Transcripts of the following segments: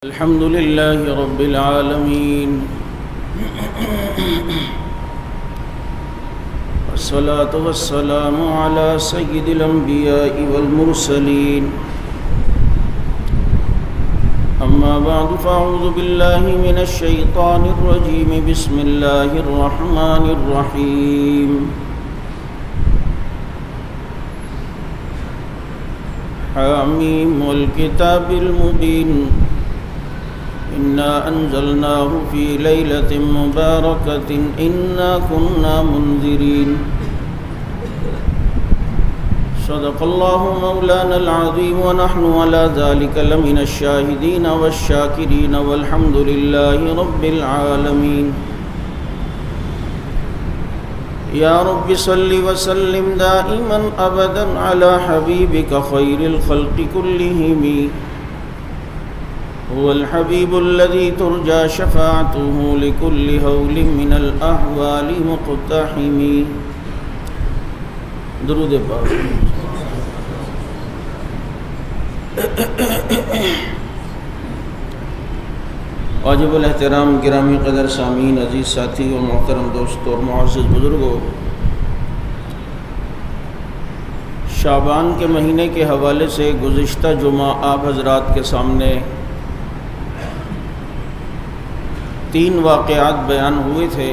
الحمد لله رب العالمين والصلاة والسلام على سيد الأنبياء والمرسلين أما بعد فأعوذ بالله من الشيطان الرجيم بسم الله الرحمن الرحيم حاميم والكتاب المبين إنا أنزلناه في ليلة مباركة إنا كنا منذرين صدق الله مولانا العظيم ونحن على ذلك لمن الشاهدين والشاكرين والحمد لله رب العالمين يا رب صل وسلم دائما أبدا على حبيبك خير الخلق كلهم هو الحبيب الذي ترجى شفاعته لكل هول من الأحوال مقتحم درود پاک. واجب الاحترام گرامی قدر سامعین، عزیز ساتھی اور محترم دوستوں اور معزز بزرگوں، شعبان کے مہینے کے حوالے سے گزشتہ جمعہ آپ حضرات کے سامنے 3 واقعات بیان ہوئے تھے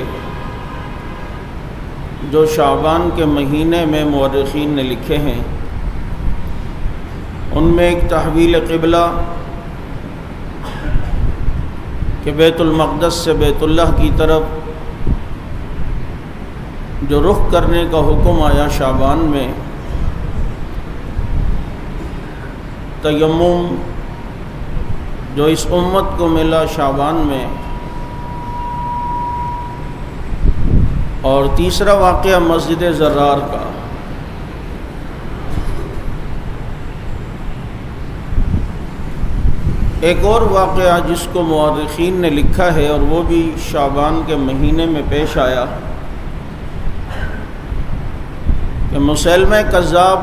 جو شعبان کے مہینے میں مورخین نے لکھے ہیں. ان میں ایک تحویل قبلہ کہ بیت المقدس سے بیت اللہ کی طرف جو رخ کرنے کا حکم آیا شعبان میں، تیمم جو اس امت کو ملا شعبان میں، اور تیسرا واقعہ مسجد زرار کا. ایک اور واقعہ جس کو مورخین نے لکھا ہے اور وہ بھی شعبان کے مہینے میں پیش آیا کہ مسیلمہ کذاب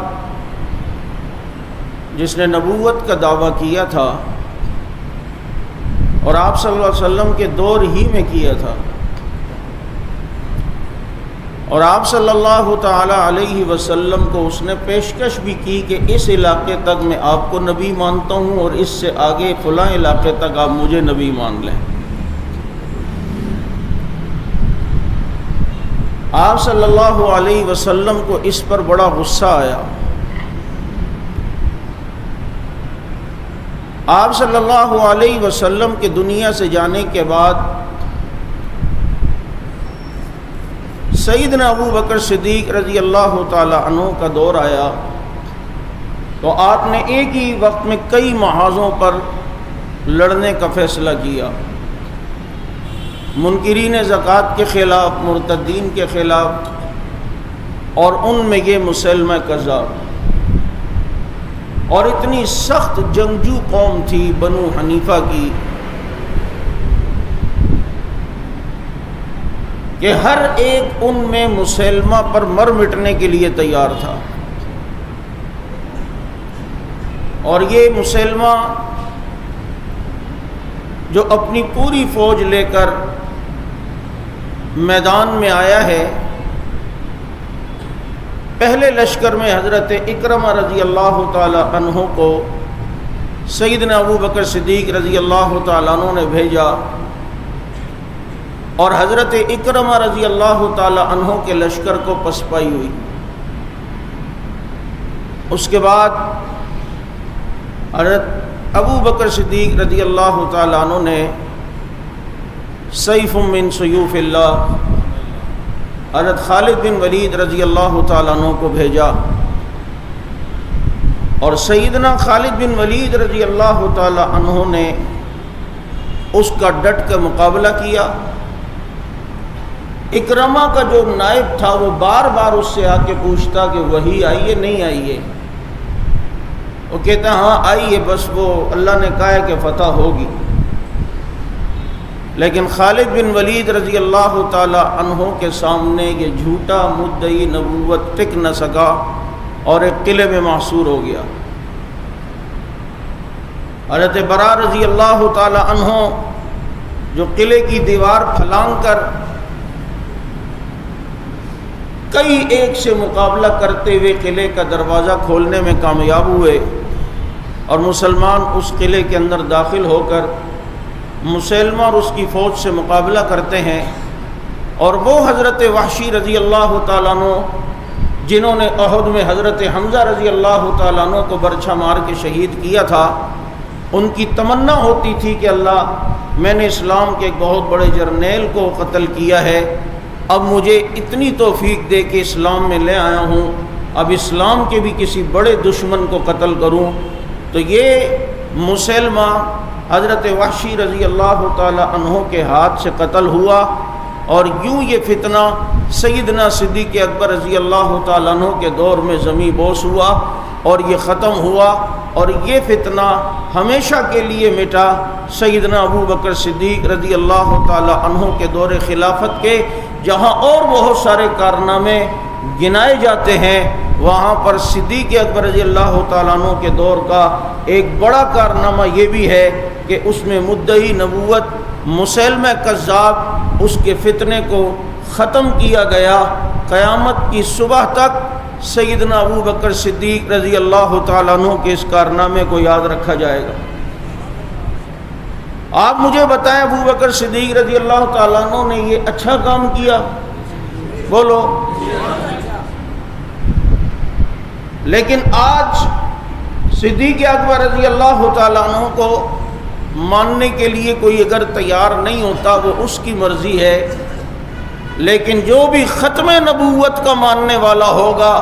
جس نے نبوت کا دعویٰ کیا تھا اور آپ صلی اللہ علیہ وسلم کے دور ہی میں کیا تھا، اور آپ صلی اللہ تعالی علیہ وسلم کو اس نے پیشکش بھی کی کہ اس علاقے تک میں آپ کو نبی مانتا ہوں اور اس سے آگے فلاں علاقے تک آپ مجھے نبی مان لیں. آپ صلی اللہ علیہ وسلم کو اس پر بڑا غصہ آیا. آپ صلی اللہ علیہ وسلم کے دنیا سے جانے کے بعد سیدنا ابو بکر صدیق رضی اللہ تعالی عنہ کا دور آیا تو آپ نے ایک ہی وقت میں کئی محاذوں پر لڑنے کا فیصلہ کیا، منکرین زکوٰۃ کے خلاف، مرتدین کے خلاف، اور ان میں یہ مسیلمہ کذاب. اور اتنی سخت جنگجو قوم تھی بنو حنیفہ کی کہ ہر ایک ان میں مسیلمہ پر مر مٹنے کے لیے تیار تھا. اور یہ مسیلمہ جو اپنی پوری فوج لے کر میدان میں آیا ہے، پہلے لشکر میں حضرت اکرمہ رضی اللہ تعالی عنہ کو سیدنا ابو بکر صدیق رضی اللہ تعالی عنہ نے بھیجا، اور حضرت اکرمہ رضی اللہ تعالی عنہ کے لشکر کو پسپائی ہوئی. اس کے بعد حضرت ابو بکر صدیق رضی اللہ تعالی عنہ نے سیف من سیوف اللہ حضرت خالد بن ولید رضی اللہ تعالی عنہ کو بھیجا، اور سیدنا خالد بن ولید رضی اللہ تعالی عنہ نے اس کا ڈٹ کر مقابلہ کیا. اکرمہ کا جو نائب تھا وہ بار بار اس سے آ کے پوچھتا کہ وہی آئیے نہیں آئیے، وہ کہتا ہاں آئیے، بس وہ اللہ نے کہا ہے کہ فتح ہوگی. لیکن خالد بن ولید رضی اللہ تعالی عنہ کے سامنے یہ جھوٹا مدعی نبوت ٹک نہ سکا اور ایک قلعے میں محصور ہو گیا. حضرت برا رضی اللہ تعالی عنہ جو قلعے کی دیوار پھلانگ کر کئی ایک سے مقابلہ کرتے ہوئے قلعے کا دروازہ کھولنے میں کامیاب ہوئے اور مسلمان اس قلعے کے اندر داخل ہو کر مسلمہ اور اس کی فوج سے مقابلہ کرتے ہیں، اور وہ حضرت وحشی رضی اللہ تعالیٰ عنہ جنہوں نے احد میں حضرت حمزہ رضی اللہ تعالیٰ عنہ کو برچھا مار کے شہید کیا تھا، ان کی تمنا ہوتی تھی کہ اللہ میں نے اسلام کے ایک بہت بڑے جرنیل کو قتل کیا ہے، اب مجھے اتنی توفیق دے کہ اسلام میں لے آیا ہوں، اب اسلام کے بھی کسی بڑے دشمن کو قتل کروں۔ تو یہ مسلمہ حضرت وحشی رضی اللہ تعالی عنہ کے ہاتھ سے قتل ہوا، اور یوں یہ فتنہ سیدنا صدیق اکبر رضی اللہ تعالیٰ عنہ کے دور میں زمیں بوس ہوا اور یہ ختم ہوا، اور یہ فتنہ ہمیشہ کے لیے مٹا سیدنا ابو بکر صدیق رضی اللہ تعالیٰ عنہ کے دور خلافت کے۔ جہاں اور بہت سارے کارنامے گنائے جاتے ہیں، وہاں پر صدیق اکبر رضی اللہ تعالیٰ عنہ کے دور کا ایک بڑا کارنامہ یہ بھی ہے کہ اس میں مدعی نبوت مسیلمہ کذاب اس کے فتنے کو ختم کیا گیا۔ قیامت کی صبح تک سیدنا ابو بکر صدیق رضی اللہ تعالیٰ عنہ کے اس کارنامے کو یاد رکھا جائے گا۔ آپ مجھے بتائیں ابو بکر صدیق رضی اللہ تعالیٰ عنہ نے یہ اچھا کام کیا؟ بولو۔ لیکن آج صدیق اکبر رضی اللہ تعالیٰ عنہ کو ماننے کے لیے کوئی اگر تیار نہیں ہوتا وہ اس کی مرضی ہے، لیکن جو بھی ختم نبوت کا ماننے والا ہوگا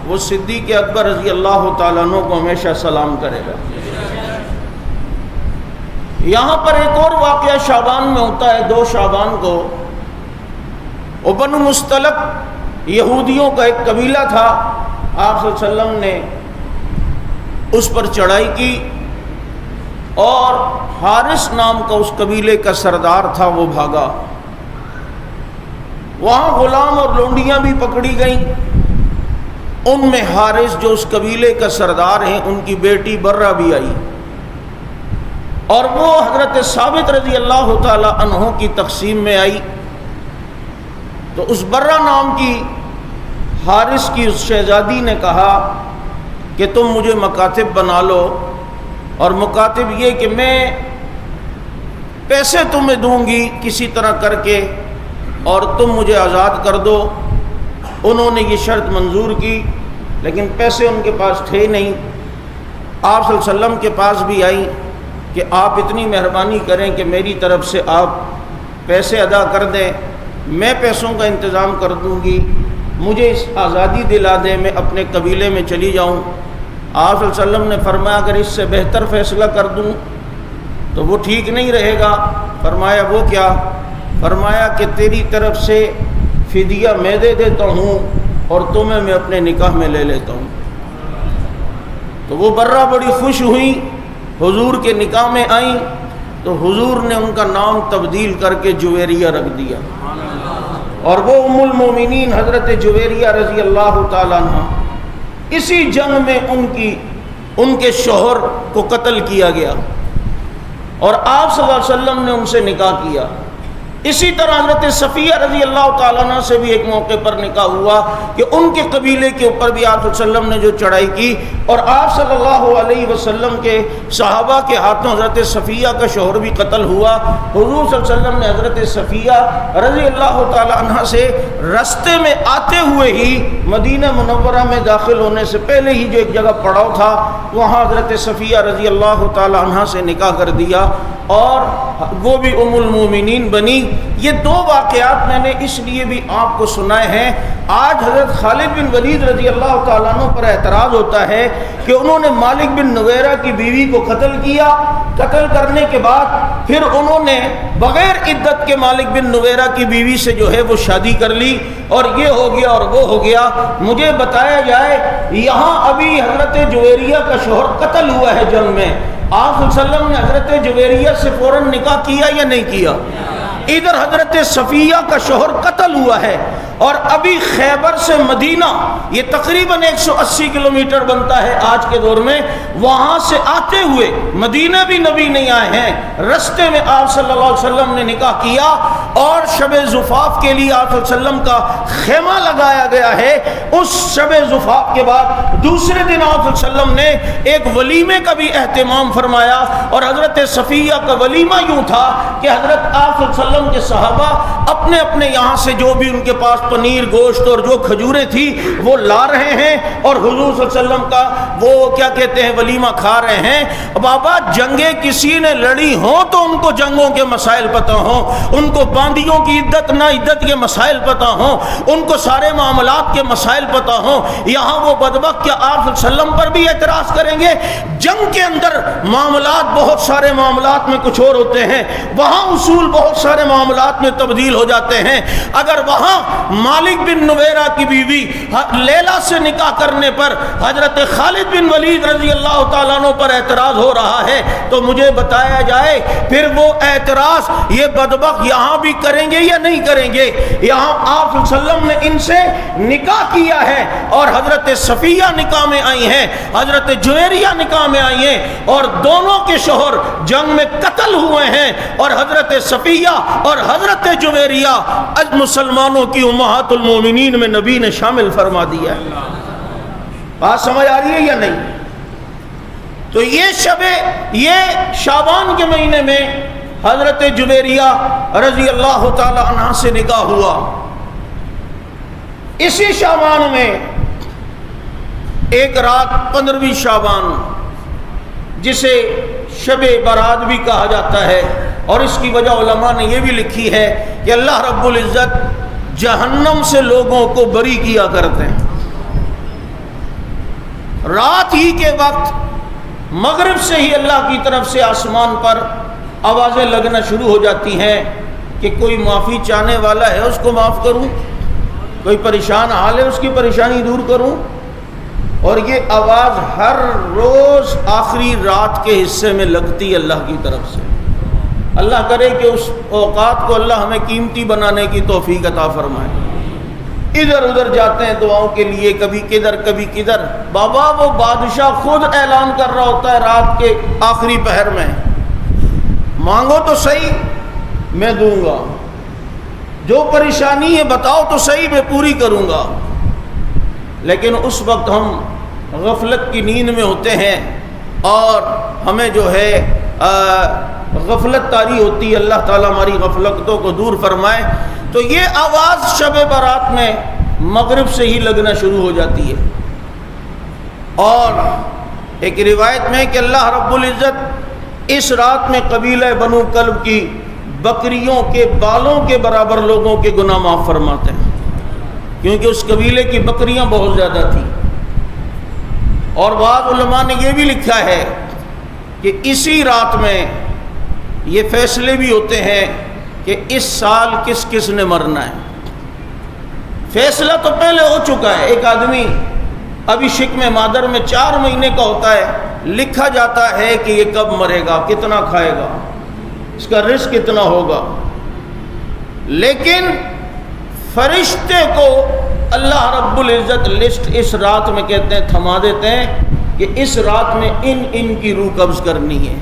وہ صدیق اکبر رضی اللہ تعالیٰ عنہ کو ہمیشہ سلام کرے گا۔ یہاں پر ایک اور واقعہ شعبان میں ہوتا ہے، 2 شعبان کو بنو مستلق یہودیوں کا ایک قبیلہ تھا، آپ صلی اللہ علیہ وسلم نے اس پر چڑھائی کی، اور حارث نام کا اس قبیلے کا سردار تھا، وہ بھاگا۔ وہاں غلام اور لونڈیاں بھی پکڑی گئیں، ان میں حارث جو اس قبیلے کا سردار ہیں ان کی بیٹی برہ بھی آئی، اور وہ حضرت ثابت رضی اللہ تعالی عنہ کی تقسیم میں آئی۔ تو اس برہ نام کی حارث کی اس شہزادی نے کہا کہ تم مجھے مکاتب بنا لو، اور مکاتب یہ کہ میں پیسے تمہیں دوں گی کسی طرح کر کے اور تم مجھے آزاد کر دو۔ انہوں نے یہ شرط منظور کی، لیکن پیسے ان کے پاس تھے نہیں۔ آپ صلی اللہ علیہ وسلم کے پاس بھی آئی کہ آپ اتنی مہربانی کریں کہ میری طرف سے آپ پیسے ادا کر دیں، میں پیسوں کا انتظام کر دوں گی، مجھے اس آزادی دلا دیں، میں اپنے قبیلے میں چلی جاؤں۔ آپ صلی اللہ علیہ وسلم نے فرمایا اگر اس سے بہتر فیصلہ کر دوں تو وہ ٹھیک نہیں رہے گا۔ فرمایا وہ کیا؟ فرمایا کہ تیری طرف سے فدیہ میں دے دیتا ہوں اور تمہیں میں اپنے نکاح میں لے لیتا ہوں۔ تو وہ برہ بڑی خوش ہوئی، حضور کے نکاح میں آئیں، تو حضور نے ان کا نام تبدیل کر کے جویریہ رکھ دیا، اور وہ ام المومنین حضرت جویریہ رضی اللہ تعالیٰ عنہ، اسی جنگ میں ان کے شوہر کو قتل کیا گیا، اور آپ صلی اللہ علیہ وسلم نے ان سے نکاح کیا۔ اسی طرح حضرت صفیہ رضی اللہ تعالیٰ عنہ سے بھی ایک موقع پر نکاح ہوا کہ ان کے قبیلے کے اوپر بھی آپ صلی اللہ علیہ وسلم نے جو چڑھائی کی، اور آپ صلی اللہ علیہ وسلم کے صحابہ کے ہاتھوں حضرت صفیہ کا شوہر بھی قتل ہوا۔ حضور صلی اللہ علیہ وسلم نے حضرت صفیہ رضی اللہ تعالیٰ عنہ سے راستے میں آتے ہوئے ہی مدینہ منورہ میں داخل ہونے سے پہلے ہی جو ایک جگہ پڑاؤ تھا وہاں حضرت صفیہ رضی اللہ تعالیٰ عنہ سے نکاح کر دیا، اور وہ بھی ام المومنین بنی۔ یہ 2 واقعات میں نے اس لیے بھی آپ کو سنائے ہیں۔ آج حضرت خالد بن ولید رضی اللہ تعالیٰ عنہ پر اعتراض ہوتا ہے کہ انہوں نے مالک بن نویرہ کی بیوی کو قتل کیا، قتل کرنے کے بعد پھر انہوں نے بغیر عدت کے مالک بن نویرہ کی بیوی سے جو ہے وہ شادی کر لی، اور یہ ہو گیا اور وہ ہو گیا۔ مجھے بتایا جائے یہاں ابھی حضرت جویریہ کا شوہر قتل ہوا ہے جنگ میں، آپ صلی اللہ علیہ وسلم نے حضرت جویریہ سے فوراً نکاح کیا یا نہیں کیا؟ ادھر حضرت صفیہ کا شوہر قتل ہوا ہے، اور ابھی خیبر سے مدینہ یہ تقریباً 180 کلومیٹر بنتا ہے آج کے دور میں، وہاں سے آتے ہوئے مدینہ بھی نبی نہیں آئے ہیں، رستے میں آپ صلی اللہ علیہ وسلم نے نکاح کیا اور شب زفاف کے لیے آپ صلی اللہ علیہ وسلم کا خیمہ لگایا گیا ہے۔ اس شب زفاف کے بعد دوسرے دن آپ صلی اللہ علیہ وسلم نے ایک ولیمے کا بھی اہتمام فرمایا، اور حضرت صفیہ کا ولیمہ یوں تھا کہ حضرت آپ صلی اللہ علیہ وسلم کے صحابہ اپنے اپنے یہاں سے جو بھی ان کے پاس پنیر گوشت اور جو کھجوریں تھی وہ لا رہے ہیں اور حضور صلی اللہ علیہ وسلم کا وہ کیا کہتے ہیں ولیمہ کھا رہے ہیں۔ بابا جنگیں کسی نے لڑی ہوں تو ان کو جنگوں کے مسائل پتہ ہوں، ان کو باندیوں کی عدت نہ عدت کے مسائل پتہ ہوں، ان کو سارے معاملات کے مسائل پتہ ہوں۔ یہاں وہ بدبخت کیا آپ صلی اللہ علیہ وسلم پر بھی اعتراض کریں گے؟ جنگ کے اندر معاملات بہت سارے معاملات میں کچھ اور ہوتے ہیں، وہاں اصول بہت سارے معاملات میں تبدیل ہو جاتے ہیں۔ اگر وہاں مالک بن نویرہ کی بیوی لیلا سے نکاح کرنے پر حضرت خالد بن ولید رضی اللہ تعالیٰ عنہ پر اعتراض ہو رہا ہے تو مجھے بتایا جائے پھر وہ اعتراض یہ بدبخت یہاں بھی کریں گے یا نہیں کریں گے؟ یہاں آپ صلی اللہ علیہ وسلم نے ان سے نکاح کیا ہے اور حضرت صفیہ نکاح میں آئی ہیں، حضرت جویریہ نکاح میں آئی ہیں، اور دونوں کے شوہر جنگ میں قتل ہوئے ہیں، اور حضرت صفیہ اور حضرت جویریہ آج مسلمانوں کی امہات المومنین میں نبی نے شامل فرما دیا ہے۔ بات سمجھ آ رہی ہے یا نہیں؟ تو یہ شعبان کے مہینے میں حضرت جویریہ رضی اللہ تعالی عنہ سے نکاح ہوا۔ اسی شعبان میں ایک رات 15ویں شعبان جسے شب برات بھی کہا جاتا ہے، اور اس کی وجہ علماء نے یہ بھی لکھی ہے کہ اللہ رب العزت جہنم سے لوگوں کو بری کیا کرتے ہیں۔ رات ہی کے وقت مغرب سے ہی اللہ کی طرف سے آسمان پر آوازیں لگنا شروع ہو جاتی ہیں کہ کوئی معافی چاہنے والا ہے اس کو معاف کروں، کوئی پریشان حال ہے اس کی پریشانی دور کروں، اور یہ آواز ہر روز آخری رات کے حصے میں لگتی ہے اللہ کی طرف سے۔ اللہ کرے کہ اس اوقات کو اللہ ہمیں قیمتی بنانے کی توفیق عطا فرمائے۔ ادھر ادھر جاتے ہیں دعاؤں کے لیے، کبھی کدھر کبھی کدھر۔ بابا وہ بادشاہ خود اعلان کر رہا ہوتا ہے رات کے آخری پہر میں، مانگو تو صحیح میں دوں گا، جو پریشانی ہے بتاؤ تو صحیح میں پوری کروں گا۔ لیکن اس وقت ہم غفلت کی نیند میں ہوتے ہیں اور ہمیں جو ہے غفلت طاری ہوتی ہے۔ اللہ تعالیٰ ہماری غفلتوں کو دور فرمائے۔ تو یہ آواز شب برات میں مغرب سے ہی لگنا شروع ہو جاتی ہے، اور ایک روایت میں کہ اللہ رب العزت اس رات میں قبیلہ بنو کلب کی بکریوں کے بالوں کے برابر لوگوں کے گناہ معاف فرماتے ہیں، کیونکہ اس قبیلے کی بکریاں بہت زیادہ تھیں۔ اور بعض علماء نے یہ بھی لکھا ہے کہ اسی رات میں یہ فیصلے بھی ہوتے ہیں کہ اس سال کس کس نے مرنا ہے۔ فیصلہ تو پہلے ہو چکا ہے، ایک آدمی ابھی شکم مادر میں 4 مہینے کا ہوتا ہے، لکھا جاتا ہے کہ یہ کب مرے گا، کتنا کھائے گا، اس کا رزق کتنا ہوگا۔ لیکن فرشتے کو اللہ رب العزت لسٹ اس رات میں کہتے ہیں تھما دیتے ہیں کہ اس رات میں ان کی روح قبض کرنی ہے،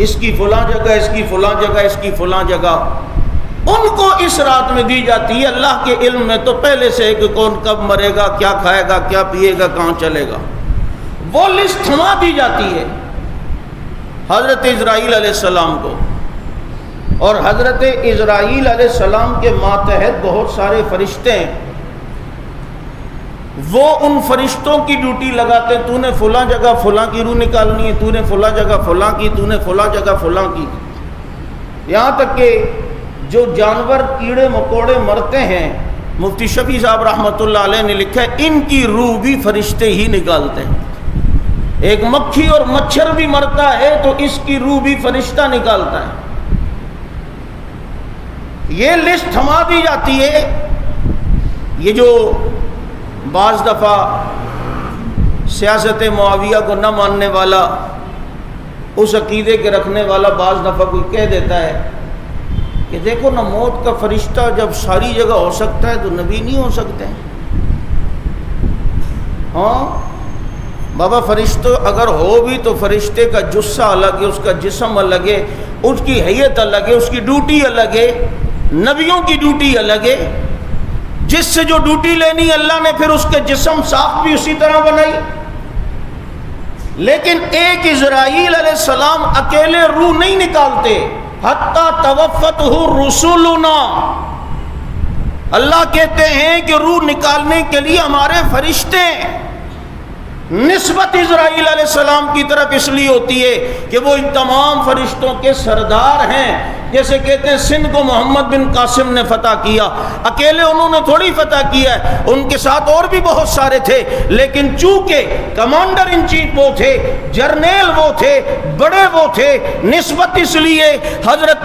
اس کی فلاں جگہ، اس کی فلاں جگہ، اس کی فلاں جگہ، ان کو اس رات میں دی جاتی ہے۔ اللہ کے علم میں تو پہلے سے ہے کہ کون کب مرے گا، کیا کھائے گا، کیا پیے گا، کہاں چلے گا، وہ لسٹ تھما دی جاتی ہے حضرت اسرائیل علیہ السلام کو۔ اور حضرت اسرائیل علیہ السلام کے ماتحت بہت سارے فرشتے ہیں، وہ ان فرشتوں کی ڈیوٹی لگاتے ہیں، تو نے فلاں جگہ فلاں کی روح نکالنی ہے، تو نے فلاں جگہ فلاں کی، تو نے فلاں جگہ فلاں کی۔ یہاں تک کہ جو جانور کیڑے مکوڑے مرتے ہیں، مفتی شفیع صاحب رحمۃ اللہ علیہ نے لکھا ہے ان کی روح بھی فرشتے ہی نکالتے ہیں۔ ایک مکھی اور مچھر بھی مرتا ہے تو اس کی روح بھی فرشتہ نکالتا ہے۔ یہ لسٹ تھما دی جاتی ہے۔ یہ جو بعض دفعہ سیاست معاویہ کو نہ ماننے والا، اس عقیدے کے رکھنے والا بعض دفعہ کوئی کہہ دیتا ہے کہ دیکھو نا، موت کا فرشتہ جب ساری جگہ ہو سکتا ہے تو نبی نہیں ہو سکتے؟ ہاں بابا، فرشتہ اگر ہو بھی تو فرشتے کا جثہ الگ ہے، اس کا جسم الگ ہے، اس کی حیت الگ ہے، اس کی ڈیوٹی الگ ہے۔ نبیوں کی ڈیوٹی الگ ہے، جس سے جو ڈیوٹی لینی اللہ نے پھر اس کے جسم ساخت بھی اسی طرح بنائی۔ لیکن ایک اسرائیل علیہ السلام اکیلے روح نہیں نکالتے، حتی توفتہ رسولنا، اللہ کہتے ہیں کہ روح نکالنے کے لیے ہمارے فرشتے، نسبت اسرائیل علیہ السلام کی طرف اس لیے ہوتی ہے کہ وہ ان تمام فرشتوں کے سردار ہیں۔ جیسے کہتے ہیں سندھ کو محمد بن قاسم نے فتح کیا، اکیلے انہوں نے تھوڑی فتح کیا ہے، ان کے ساتھ اور بھی بہت سارے تھے، لیکن چونکہ کمانڈر ان چیف وہ تھے، جرنیل وہ تھے، بڑے وہ تھے، نسبت اس لیے حضرت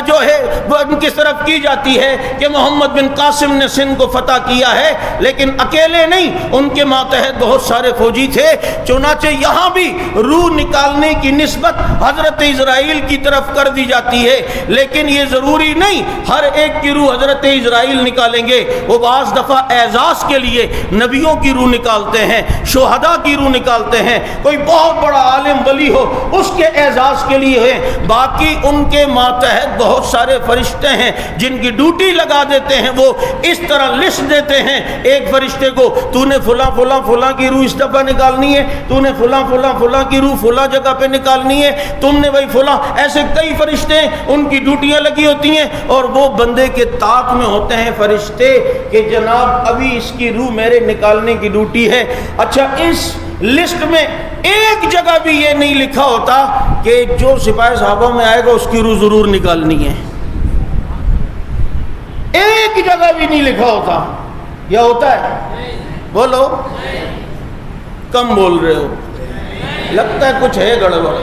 جو ہے وہ ان کی طرف کی جاتی ہے کہ محمد بن قاسم نے سندھ کو فتح کیا ہے، لیکن اکیلے نہیں، ان کے ماتحت بہت سارے فوجی تھے۔ چنانچہ یہاں بھی روح نکالنے کی نسبت حضرت اسرائیل کی طرف کر دی جاتی ہے، لیکن یہ ضروری نہیں ہر ایک کی روح حضرت اسرائیل نکالیں گے، وہ بعض دفعہ اعزاز کے لیے نبیوں کی روح نکالتے ہیں، شہداء کی روح نکالتے ہیں، کوئی بہت بڑا عالم ولی ہو اس کے اعزاز کے لیے ہے۔ باقی ان کے ماتحت بہت سارے فرشتے ہیں جن کی ڈیوٹی لگا دیتے ہیں، وہ اس طرح لسٹ دیتے ہیں ایک فرشتے کو، تو نے فلاں فلاں فلاں کی روح اس دفعہ نکالنی ہے، تو نے فلاں فلاں فلاں کی روح فلاں جگہ پہ نکالنی ہے، تم نے بھائی فلاں، ایسے کئی فرشتے ہیں، ان کی ڈیوٹیاں لگی ہوتی ہیں، اور وہ بندے کے طاق میں ہوتے ہیں فرشتے کہ جناب ابھی اس کی روح میرے نکالنے کی ڈیوٹی ہے۔ اچھا، اس لسٹ میں ایک جگہ بھی یہ نہیں لکھا ہوتا کہ جو سپاہی صحابہ میں آئے گا اس کی روح ضرور نکالنی ہے، ایک جگہ بھی نہیں لکھا ہوتا۔ یا ہوتا ہے؟ بولو، کم بول رہے ہو، لگتا ہے کچھ ہے گڑبڑ۔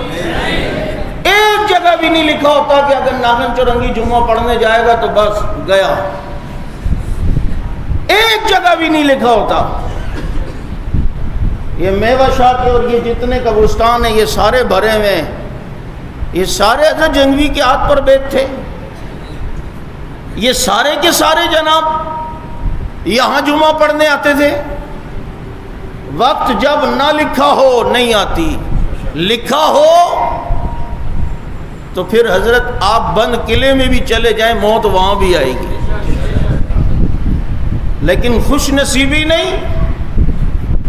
ایک جگہ بھی نہیں لکھا ہوتا کہ اگر ناگن چورنگی جمعہ پڑھنے جائے گا تو بس گیا، ایک جگہ بھی نہیں لکھا ہوتا۔ یہ میوہ شاہ کے اور یہ جتنے قبرستان ہیں یہ سارے بھرے ہوئے ہیں، یہ سارے حضرت جنگوی کے ہاتھ پر بیت تھے، یہ سارے کے سارے جناب یہاں جمعہ پڑھنے آتے تھے۔ وقت جب نہ لکھا ہو نہیں آتی، لکھا ہو تو پھر حضرت آپ بند قلعے میں بھی چلے جائیں موت وہاں بھی آئے گی، لیکن خوش نصیبی نہیں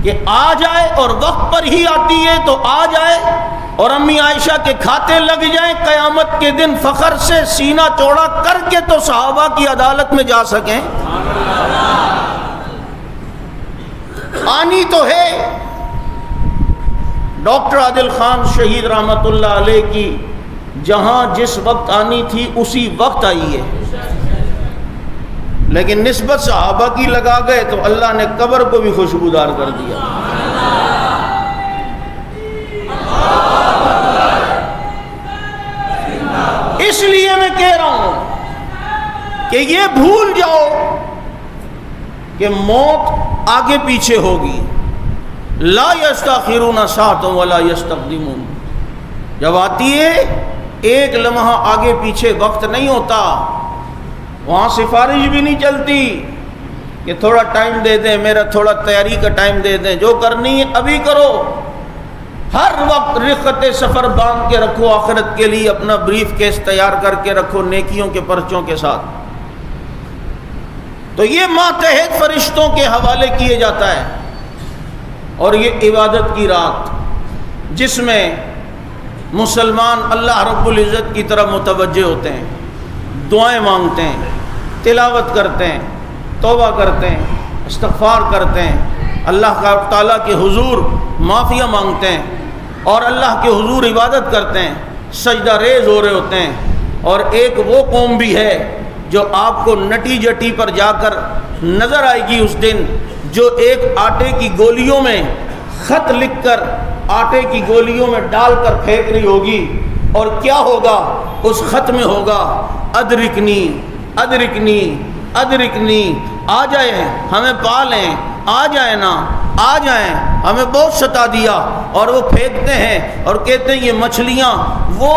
کہ آ جائے اور وقت پر ہی آتی ہے تو آ جائے اور امی عائشہ کے کھاتے لگ جائیں، قیامت کے دن فخر سے سینہ چوڑا کر کے تو صحابہ کی عدالت میں جا سکیں۔ آنی تو ہے۔ ڈاکٹر عادل خان شہید رحمت اللہ علیہ کی جہاں جس وقت آنی تھی اسی وقت آئی ہے، لیکن نسبت صحابہ کی لگا گئے تو اللہ نے قبر کو بھی خوشبودار کر دیا۔ اس لیے میں کہہ رہا ہوں کہ یہ بھول جاؤ کہ موت آگے پیچھے ہوگی، لا یستاخرون ساعۃ ولا یستقدمون، جب آتی ہے ایک لمحہ آگے پیچھے وقت نہیں ہوتا، وہاں سفارش بھی نہیں چلتی کہ تھوڑا ٹائم دے دیں، میرا تھوڑا تیاری کا ٹائم دے دیں، جو کرنی ہے ابھی کرو۔ ہر وقت رخت سفر باندھ کے رکھو، آخرت کے لیے اپنا بریف کیس تیار کر کے رکھو نیکیوں کے پرچوں کے ساتھ۔ تو یہ ماتحت فرشتوں کے حوالے کیے جاتا ہے، اور یہ عبادت کی رات جس میں مسلمان اللہ رب العزت کی طرف متوجہ ہوتے ہیں، دعائیں مانگتے ہیں، تلاوت کرتے ہیں، توبہ کرتے ہیں، استغفار کرتے ہیں، اللہ تعالیٰ کے حضور معافیہ مانگتے ہیں، اور اللہ کے حضور عبادت کرتے ہیں، سجدہ ریز ہو رہے ہوتے ہیں۔ اور ایک وہ قوم بھی ہے جو آپ کو نٹی جٹی پر جا کر نظر آئے گی اس دن، جو ایک آٹے کی گولیوں میں خط لکھ کر آٹے کی گولیوں میں ڈال کر پھینک رہی ہوگی، اور کیا ہوگا اس خط میں ہوگا ادرکنی ادرکنی ادرکنی، آ جائیں ہمیں پا لیں، آ جائیں نا، آ جائیں ہمیں بہت ستا دیا۔ اور وہ پھینکتے ہیں اور کہتے ہیں یہ مچھلیاں وہ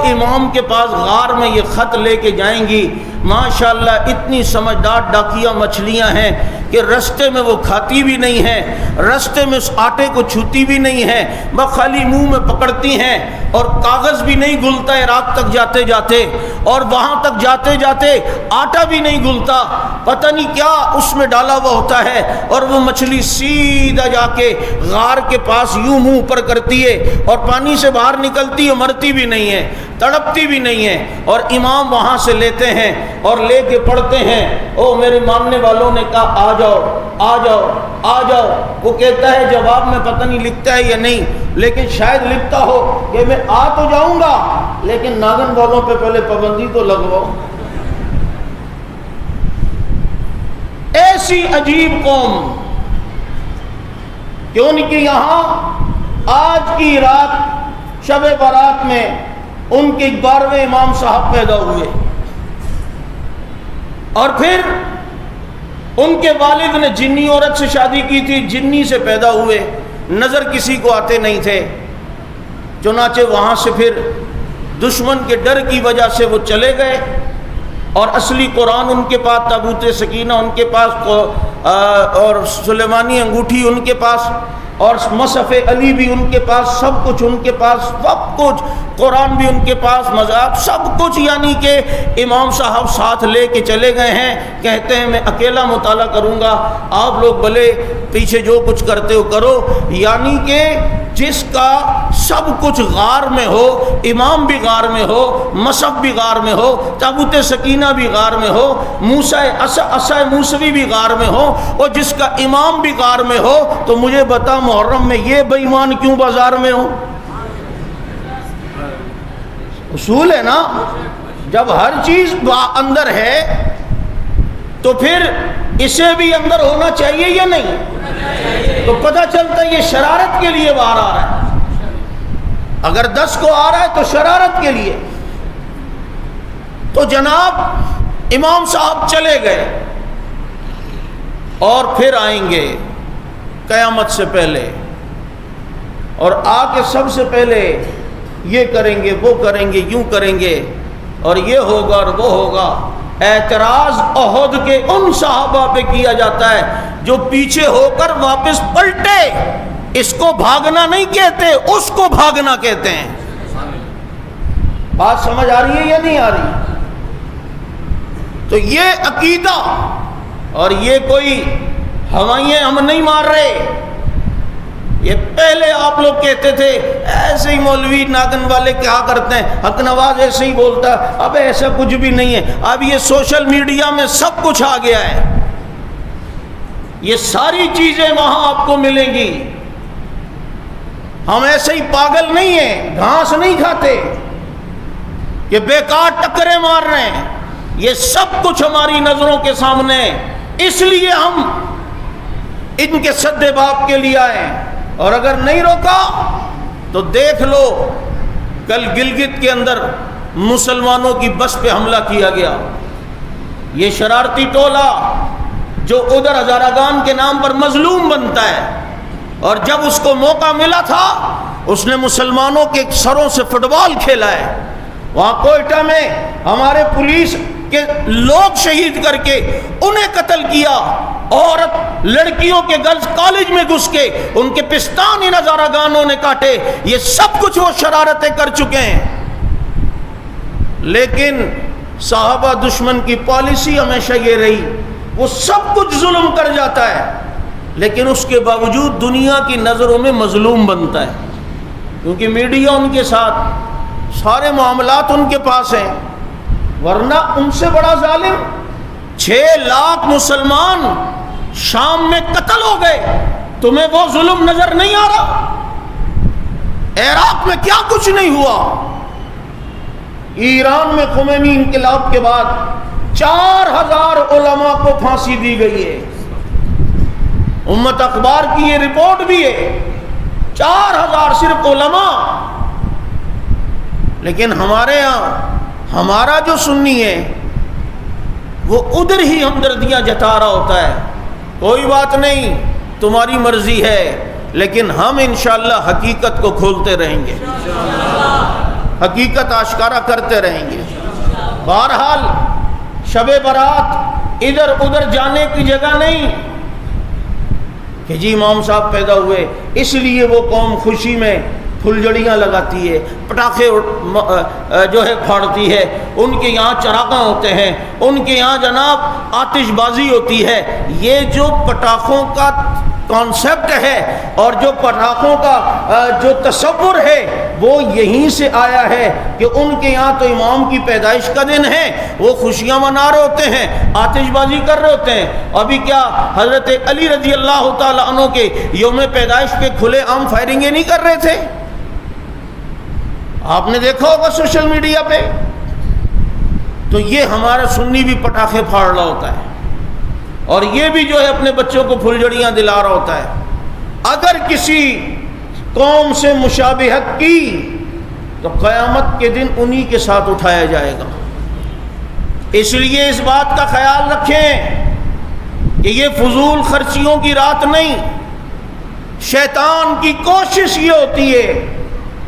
امام کے پاس غار میں یہ خط لے کے جائیں گی، ماشاءاللہ اتنی سمجھدار ڈاکیاں مچھلیاں ہیں کہ رستے میں وہ کھاتی بھی نہیں ہیں، رستے میں اس آٹے کو چھوتی بھی نہیں ہیں، بس خالی منہ میں پکڑتی ہیں، اور کاغذ بھی نہیں گلتا عراق تک جاتے جاتے، اور وہاں تک جاتے جاتے آٹا بھی نہیں گلتا، پتہ نہیں کیا اس میں ڈالا ہوا ہوتا ہے، اور وہ مچھلی سیدھا جا کے غار کے پاس یوں منہ اوپر کرتی ہے اور پانی سے باہر نکلتی ہے، مرتی بھی نہیں ہے، تڑپتی بھی نہیں ہے، اور امام وہاں سے لیتے ہیں اور لے کے پڑھتے ہیں۔ او میرے ماننے والوں نے کہا آ جاؤ آ جاؤ آ جاؤ، وہ کہتا ہے جواب میں پتہ نہیں لکھتا ہے یا نہیں، لیکن شاید لکھتا ہو کہ میں آ تو جاؤں گا لیکن ناگن والوں پہ پہلے پابندی تو لگواؤ۔ ایسی عجیب قوم، کیوں نہیں کہ یہاں آج کی رات شب برات میں ان کے 12ویں امام صاحب پیدا ہوئے، اور پھر ان کے والد نے جنی عورت سے شادی کی تھی، جنی سے پیدا ہوئے، نظر کسی کو آتے نہیں تھے، چنانچہ وہاں سے پھر دشمن کے ڈر کی وجہ سے وہ چلے گئے، اور اصلی قرآن ان کے پاس، تابوت سکینہ ان کے پاس، اور سلیمانی انگوٹھی ان کے پاس، اور مصحف علی بھی ان کے پاس، سب کچھ ان کے پاس، سب کچھ، قرآن بھی ان کے پاس، مذاہب سب کچھ، یعنی کہ امام صاحب ساتھ لے کے چلے گئے ہیں، کہتے ہیں میں اکیلا مطالعہ کروں گا، آپ لوگ بھلے پیچھے جو کچھ کرتے ہو کرو، یعنی کہ جس کا سب کچھ غار میں ہو، امام بھی غار میں ہو، مصحف بھی غار میں ہو، تابوت سکینہ بھی غار میں ہو، عصا موسوی بھی غار میں ہو، اور جس کا امام بھی غار میں ہو، تو مجھے بتا محرم میں یہ بے ایمان کیوں بازار میں ہو؟ اصول ہے نا، جب ہر چیز اندر ہے تو پھر اسے بھی اندر ہونا چاہیے یا نہیں؟ تو پتہ چلتا ہے یہ شرارت کے لیے باہر آ رہا ہے، اگر 10 کو آ رہا ہے تو شرارت کے لیے۔ تو جناب امام صاحب چلے گئے، اور پھر آئیں گے قیامت سے پہلے، اور آ کے سب سے پہلے یہ کریں گے، وہ کریں گے، یوں کریں گے، اور یہ ہوگا اور وہ ہوگا۔ اعتراض احد کے ان صحابہ پہ کیا جاتا ہے جو پیچھے ہو کر واپس پلٹے، اس کو بھاگنا نہیں کہتے، اس کو بھاگنا کہتے ہیں۔ بات سمجھ آ رہی ہے یا نہیں آ رہی؟ تو یہ عقیدہ، اور یہ کوئی ہوائیں ہم نہیں مار رہے، یہ پہلے آپ لوگ کہتے تھے ایسے ہی مولوی ناگن والے کیا کرتے ہیں، حق نواز ایسے ہی بولتا ہے، اب ایسا کچھ بھی نہیں ہے، اب یہ سوشل میڈیا میں سب کچھ آ گیا ہے، یہ ساری چیزیں وہاں آپ کو ملیں گی، ہم ایسے ہی پاگل نہیں ہیں، گھاس نہیں کھاتے کہ بیکار ٹکرے مار رہے ہیں، یہ سب کچھ ہماری نظروں کے سامنے، اس لیے ہم ان کے سدے باپ کے لیے آئے۔ اور اگر نہیں روکا تو دیکھ لو، کل گلگت کے اندر مسلمانوں کی بس پہ حملہ کیا گیا، یہ شرارتی ٹولہ جو ادھر ہزارگان کے نام پر مظلوم بنتا ہے، اور جب اس کو موقع ملا تھا اس نے مسلمانوں کے سروں سے فٹ بال کھیلا ہے، وہاں کوئٹہ میں ہمارے پولیس کے لوگ شہید کر کے انہیں قتل کیا، عورت لڑکیوں کے گرلز کالج میں گھس کے ان کے پستان ان ہزارہ گانوں نے کاٹے، یہ سب کچھ وہ شرارتیں کر چکے ہیں۔ لیکن صحابہ دشمن کی پالیسی ہمیشہ یہ رہی، وہ سب کچھ ظلم کر جاتا ہے لیکن اس کے باوجود دنیا کی نظروں میں مظلوم بنتا ہے، کیونکہ میڈیا ان کے ساتھ، سارے معاملات ان کے پاس ہیں، ورنہ ان سے بڑا ظالم 6 لاکھ مسلمان شام میں قتل ہو گئے، تمہیں وہ ظلم نظر نہیں آ رہا؟ عراق میں کیا کچھ نہیں ہوا، ایران میں خمینی انقلاب کے بعد 4000 علماء کو پھانسی دی گئی ہے، امت اخبار کی یہ رپورٹ بھی ہے، 4000 صرف علماء۔ لیکن ہمارے ہاں ہمارا جو سنی ہے وہ ادھر ہی ہمدردیاں جتا رہا ہوتا ہے، کوئی بات نہیں تمہاری مرضی ہے، لیکن ہم انشاءاللہ حقیقت کو کھولتے رہیں گے۔ حقیقت آشکارا کرتے رہیں گے۔ بہرحال شب برات ادھر ادھر جانے کی جگہ نہیں کہ جی امام صاحب پیدا ہوئے اس لیے وہ قوم خوشی میں پھلجڑیاں لگاتی ہے، پٹاخے جو ہے پھاڑتی ہے، ان کے یہاں چراغاں ہوتے ہیں، ان کے یہاں جناب آتش بازی ہوتی ہے۔ یہ جو پٹاخوں کا کانسیپٹ ہے اور جو پٹاخوں کا جو تصور ہے وہ یہیں سے آیا ہے کہ ان کے یہاں تو امام کی پیدائش کا دن ہے، وہ خوشیاں منا رہے ہوتے ہیں، آتش بازی کر رہے ہوتے ہیں۔ ابھی کیا حضرت علی رضی اللہ تعالیٰ عنہ کے یوم پیدائش پہ کھلے عام فائرنگیں نہیں کر رہے تھے؟ آپ نے دیکھا ہوگا سوشل میڈیا پہ۔ تو یہ ہمارا سنی بھی پٹاخے پھاڑ رہا ہوتا ہے اور یہ بھی جو ہے اپنے بچوں کو پھلجڑیاں دلا رہا ہوتا ہے۔ اگر کسی قوم سے مشابہت کی تو قیامت کے دن انہی کے ساتھ اٹھایا جائے گا۔ اس لیے اس بات کا خیال رکھیں کہ یہ فضول خرچیوں کی رات نہیں۔ شیطان کی کوشش یہ ہوتی ہے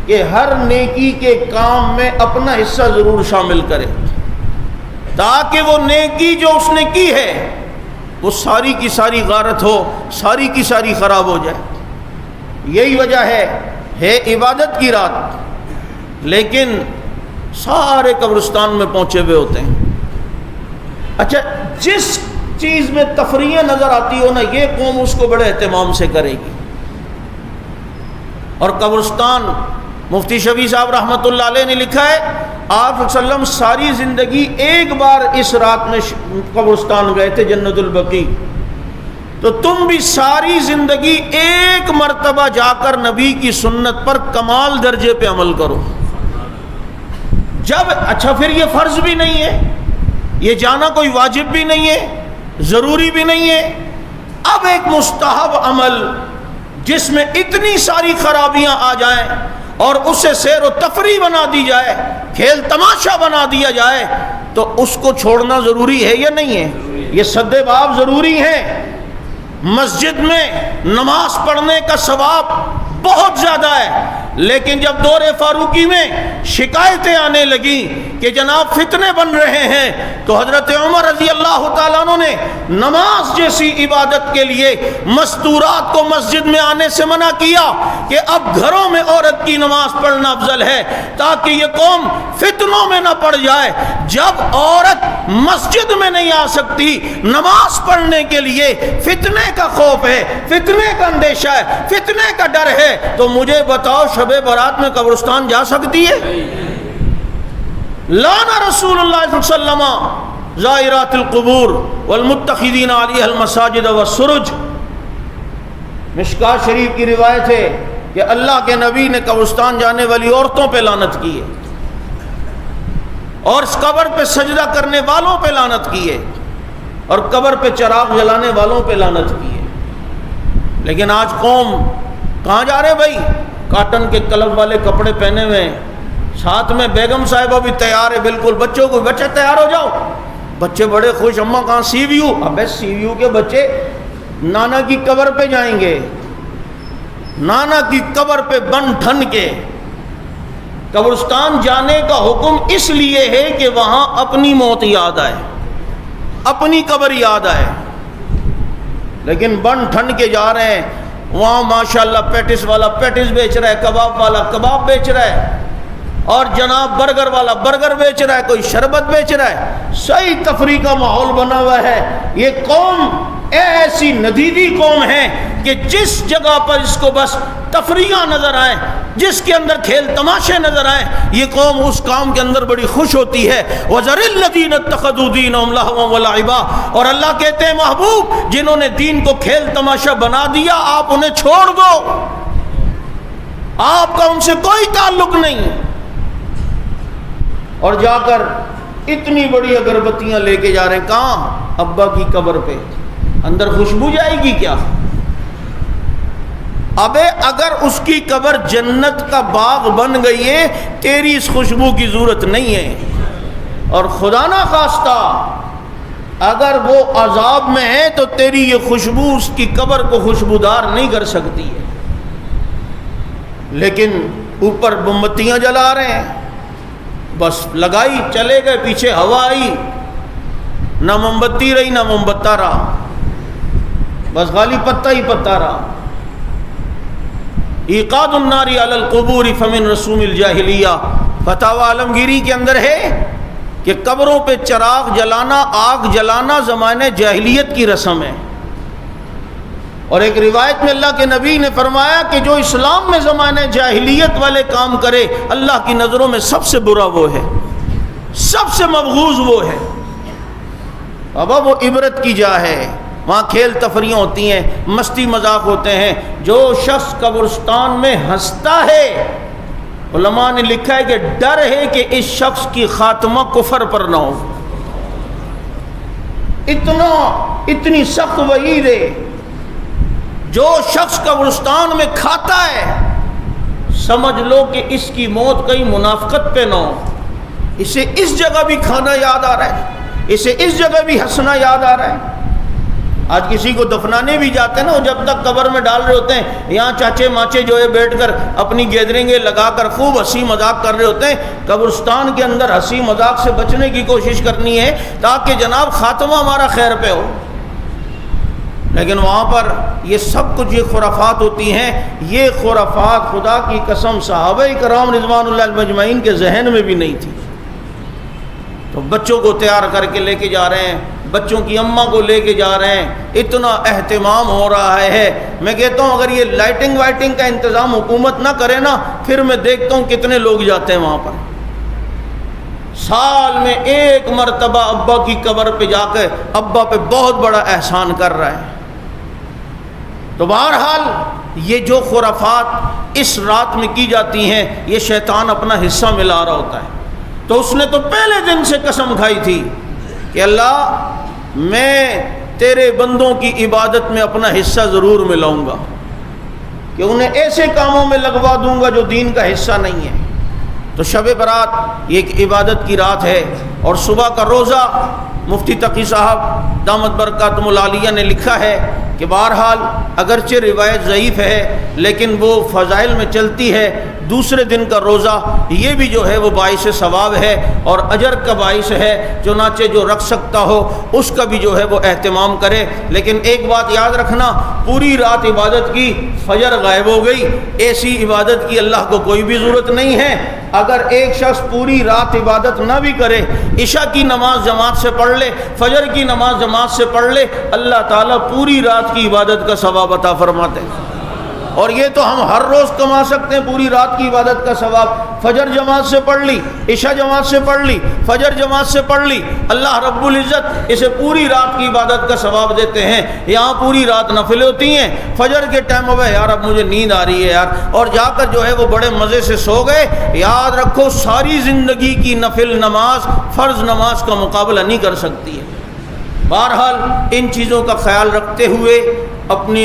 کہ ہر نیکی کے کام میں اپنا حصہ ضرور شامل کرے تاکہ وہ نیکی جو اس نے کی ہے وہ ساری کی ساری غارت ہو، ساری کی ساری خراب ہو جائے۔ یہی وجہ ہے عبادت کی رات، لیکن سارے قبرستان میں پہنچے ہوئے ہوتے ہیں۔ اچھا، جس چیز میں تفریح نظر آتی ہو نا، یہ قوم اس کو بڑے اہتمام سے کرے گی۔ اور قبرستان، مفتی شفیع صاحب رحمۃ اللہ علیہ نے لکھا ہے، آپ صلی اللہ علیہ وسلم ساری زندگی ایک بار اس رات میں قبرستان گئے تھے، جنت البقیع۔ تو تم بھی ساری زندگی ایک مرتبہ جا کر نبی کی سنت پر کمال درجے پہ عمل کرو۔ جب اچھا، پھر یہ فرض بھی نہیں ہے، یہ جانا کوئی واجب بھی نہیں ہے، ضروری بھی نہیں ہے۔ اب ایک مستحب عمل جس میں اتنی ساری خرابیاں آ جائیں اور اسے سیر و تفریح بنا دی جائے، کھیل تماشا بنا دیا جائے، تو اس کو چھوڑنا ضروری ہے یا نہیں ہے؟ یہ سد باب ضروری ہے۔ مسجد میں نماز پڑھنے کا ثواب بہت زیادہ ہے، لیکن جب دور فاروقی میں شکایتیں آنے لگیں کہ جناب فتنے بن رہے ہیں، تو حضرت عمر رضی اللہ تعالیٰ عنہ نے نماز جیسی عبادت کے لیے مستورات کو مسجد میں آنے سے منع کیا کہ اب گھروں میں عورت کی نماز پڑھنا افضل ہے تاکہ یہ قوم فتنوں میں نہ پڑ جائے۔ جب عورت مسجد میں نہیں آ سکتی نماز پڑھنے کے لیے، فتنے کا خوف ہے، فتنے کا اندیشہ ہے، فتنے کا ڈر ہے، تو مجھے بتاؤ شب برات میں قبرستان جا سکتی ہے؟ لانا رسول اللہ صلی اللہ علیہ وسلم زائرات القبور والمتخذین علیہا المساجد والسرج۔ مشکاۃ شریف کی روایت ہے کہ اللہ کے نبی نے قبرستان جانے والی عورتوں پہ لعنت کی ہے اور اس قبر پہ سجدہ کرنے والوں پہ لعنت کی ہے اور قبر پہ چراغ جلانے والوں پہ لعنت کی ہے۔ لیکن آج قوم کہاں جا رہے بھائی؟ کاٹن کے کلب والے کپڑے پہنے ہوئے ہیں، ساتھ میں بیگم صاحبہ بھی تیار ہے، بالکل بچوں کو، بچے تیار ہو جاؤ۔ بچے بڑے خوش، اماں کہاں؟ سی وی یو۔ ابے سی وی یو کے بچے نانا کی قبر پہ جائیں گے، نانا کی قبر پہ بن ٹھن کے۔ قبرستان جانے کا حکم اس لیے ہے کہ وہاں اپنی موت یاد آئے، اپنی قبر یاد آئے، لیکن بن ٹھن کے جا رہے ہیں۔ وہاں ماشاءاللہ پیٹس والا پیٹس بیچ رہا ہے، کباب والا کباب بیچ رہا ہے، اور جناب برگر والا برگر بیچ رہا ہے، کوئی شربت بیچ رہا ہے۔ صحیح تفریح کا ماحول بنا ہوا ہے۔ یہ قوم ایسی ندیدی قوم ہے کہ جس جگہ پر اس کو بس تفریحاں نظر آئیں، جس کے اندر کھیل تماشے نظر آئیں، یہ قوم اس کام کے اندر بڑی خوش ہوتی ہے۔ وَذَرِ الَّذِينَ اتَّخَذُوا دِينَهُمْ لَهْوًا وَلَعِبًا۔ اور اللہ کہتے ہیں محبوب، جنہوں نے دین کو کھیل تماشا بنا دیا، آپ انہیں چھوڑ دو، آپ کا ان سے کوئی تعلق نہیں۔ اور جا کر اتنی بڑی اگربتیاں لے کے جا رہے ہیں، کہاں؟ ابا کی قبر پہ۔ اندر خوشبو جائے گی کیا؟ ابے اگر اس کی قبر جنت کا باغ بن گئی ہے، تیری اس خوشبو کی ضرورت نہیں ہے۔ اور خدا نہ خواستہ اگر وہ عذاب میں ہے تو تیری یہ خوشبو اس کی قبر کو خوشبودار نہیں کر سکتی ہے۔ لیکن اوپر موم بتیاں جلا رہے ہیں، بس لگائی چلے گئے، پیچھے ہوا آئی، نہ موم بتی رہی نہ موم بتہ رہا، بس خالی پتہ ہی پتہ رہا۔ ایقاد النار علی القبور فمن رسوم الجاہلیہ، فتاوی عالمگیری کے اندر ہے کہ قبروں پہ چراغ جلانا، آگ جلانا زمانے جاہلیت کی رسم ہے۔ اور ایک روایت میں اللہ کے نبی نے فرمایا کہ جو اسلام میں زمانے جاہلیت والے کام کرے اللہ کی نظروں میں سب سے برا وہ ہے، سب سے مبغوض وہ ہے۔ اب وہ عبرت کی جا ہے، وہاں کھیل تفریح ہوتی ہیں، مستی مذاق ہوتے ہیں۔ جو شخص قبرستان میں ہنستا ہے، علماء نے لکھا ہے کہ ڈر ہے کہ اس شخص کی خاتمہ کفر پر نہ ہو، اتنی سخت وعید ہے۔ جو شخص قبرستان میں کھاتا ہے سمجھ لو کہ اس کی موت کہیں منافقت پہ نہ ہو، اسے اس جگہ بھی کھانا یاد آ رہا ہے، اسے اس جگہ بھی ہنسنا یاد آ رہا ہے۔ آج کسی کو دفنانے بھی جاتے ہیں نا، وہ جب تک قبر میں ڈال رہے ہوتے ہیں یہاں چاچے ماچے جو ہے بیٹھ کر اپنی گیدرنگیں لگا کر خوب ہنسی مذاق کر رہے ہوتے ہیں۔ قبرستان کے اندر ہنسی مذاق سے بچنے کی کوشش کرنی ہے تاکہ جناب خاتمہ ہمارا خیر پہ ہو، لیکن وہاں پر یہ سب کچھ یہ خرافات ہوتی ہیں۔ یہ خرافات خدا کی قسم صحابہ کرام رضوان اللہ مجمعین کے ذہن میں بھی نہیں تھی۔ تو بچوں کو تیار کر کے لے کے جا رہے ہیں، بچوں کی اماں کو لے کے جا رہے ہیں، اتنا اہتمام ہو رہا ہے۔ میں کہتا ہوں اگر یہ لائٹنگ وائٹنگ کا انتظام حکومت نہ کرے نا، پھر میں دیکھتا ہوں کتنے لوگ جاتے ہیں وہاں پر۔ سال میں ایک مرتبہ ابا کی قبر پہ جا کے ابا پہ بہت بڑا احسان کر رہا ہے۔ تو بہرحال یہ جو خرافات اس رات میں کی جاتی ہیں، یہ شیطان اپنا حصہ ملا رہا ہوتا ہے۔ تو اس نے تو پہلے دن سے قسم کھائی تھی کہ اللہ میں تیرے بندوں کی عبادت میں اپنا حصہ ضرور ملاؤں گا، کہ انہیں ایسے کاموں میں لگوا دوں گا جو دین کا حصہ نہیں ہے۔ تو شب برات یہ ایک عبادت کی رات ہے، اور صبح کا روزہ مفتی تقی صاحب دامت برکاتہم العالیہ نے لکھا ہے کہ بہرحال اگرچہ روایت ضعیف ہے لیکن وہ فضائل میں چلتی ہے۔ دوسرے دن کا روزہ یہ بھی جو ہے وہ باعث ثواب ہے اور اجر کا باعث ہے، چنانچہ جو رکھ سکتا ہو اس کا بھی جو ہے وہ اہتمام کرے۔ لیکن ایک بات یاد رکھنا، پوری رات عبادت کی، فجر غائب ہو گئی، ایسی عبادت کی اللہ کو کوئی بھی ضرورت نہیں ہے۔ اگر ایک شخص پوری رات عبادت نہ بھی کرے، عشاء کی نماز جماعت سے پڑھ لے، فجر کی نماز جماعت سے پڑھ لے، اللہ تعالیٰ پوری رات کی عبادت کا ثواب عطا فرماتے ہیں۔ اور یہ تو ہم ہر روز کما سکتے ہیں پوری رات کی عبادت کا ثواب۔ فجر جماعت سے پڑھ لی، عشاء جماعت سے پڑھ لی، فجر جماعت سے پڑھ لی، اللہ رب العزت اسے پوری رات کی عبادت کا ثواب دیتے ہیں۔ یہاں پوری رات نفل ہوتی ہیں، فجر کے ٹائم ہو یار اب مجھے نیند آ رہی ہے یار، اور جا کر جو ہے وہ بڑے مزے سے سو گئے۔ یاد رکھو ساری زندگی کی نفل نماز فرض نماز کا مقابلہ نہیں کر سکتی ہے۔ بہرحال ان چیزوں کا خیال رکھتے ہوئے اپنے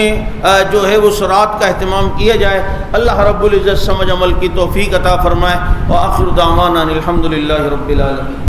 جو ہے وہ سرات کا اہتمام کیا جائے۔ اللہ رب العزت سمجھ عمل کی توفیق عطا فرمائے۔ وآخر دعوانا الحمد للہ رب العالمین۔